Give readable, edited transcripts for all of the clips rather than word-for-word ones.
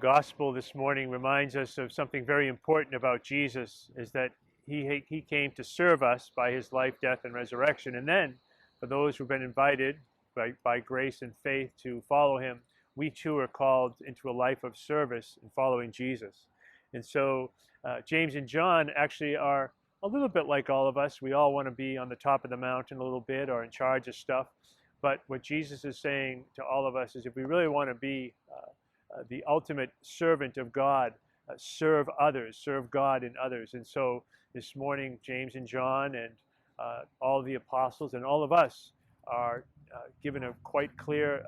gospel this morning reminds us of something very important about Jesus, is that he came to serve us by his life, death, and resurrection. And then, for those who've been invited by grace and faith to follow him, we too are called into a life of service in following Jesus. And so James and John actually are a little bit like all of us. We all want to be on the top of the mountain a little bit or in charge of stuff. But what Jesus is saying to all of us is if we really want to be the ultimate servant of God, serve others, serve God and others. And so this morning, James and John and all the apostles and all of us are given a quite clear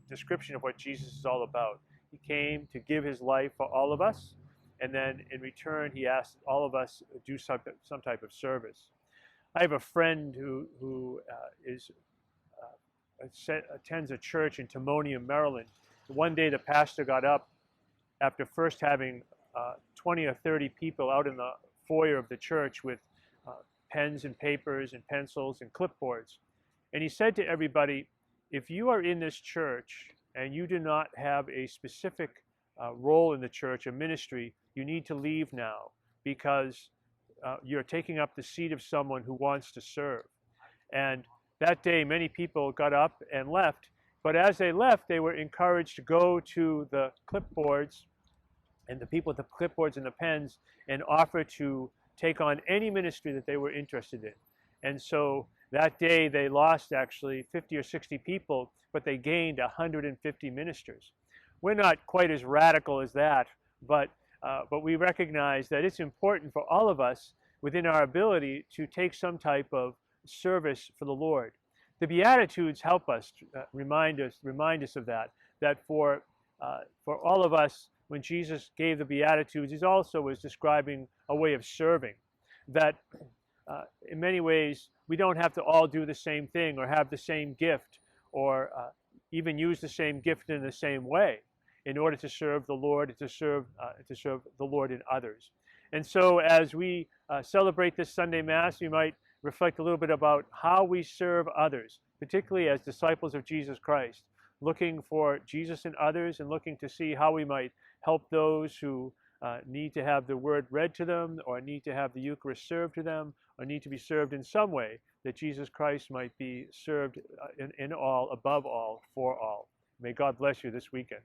description of what Jesus is all about. He came to give his life for all of us, and then in return, he asked all of us to do some type of service. I have a friend who attends a church in Timonium, Maryland. One day the pastor got up after first having 20 or 30 people out in the foyer of the church with pens and papers and pencils and clipboards. And he said to everybody, if you are in this church and you do not have a specific role in the church, a ministry, you need to leave now because you're taking up the seat of someone who wants to serve. And that day, many people got up and left. But as they left, they were encouraged to go to the clipboards and the people with the clipboards and the pens and offer to take on any ministry that they were interested in. And so that day they lost actually 50 or 60 people, but they gained 150 ministers. We're not quite as radical as that, but we recognize that it's important for all of us within our ability to take some type of service for the Lord. The Beatitudes help us, remind us of that for all of us, when Jesus gave the Beatitudes, he also was describing a way of serving, that in many ways we don't have to all do the same thing or have the same gift or even use the same gift in the same way in order to serve the Lord and to serve the Lord in others. And so as we celebrate this Sunday Mass, we might reflect a little bit about how we serve others, particularly as disciples of Jesus Christ, looking for Jesus in others and looking to see how we might help those who need to have the word read to them or need to have the Eucharist served to them or need to be served in some way, that Jesus Christ might be served in all, above all, for all. May God bless you this weekend.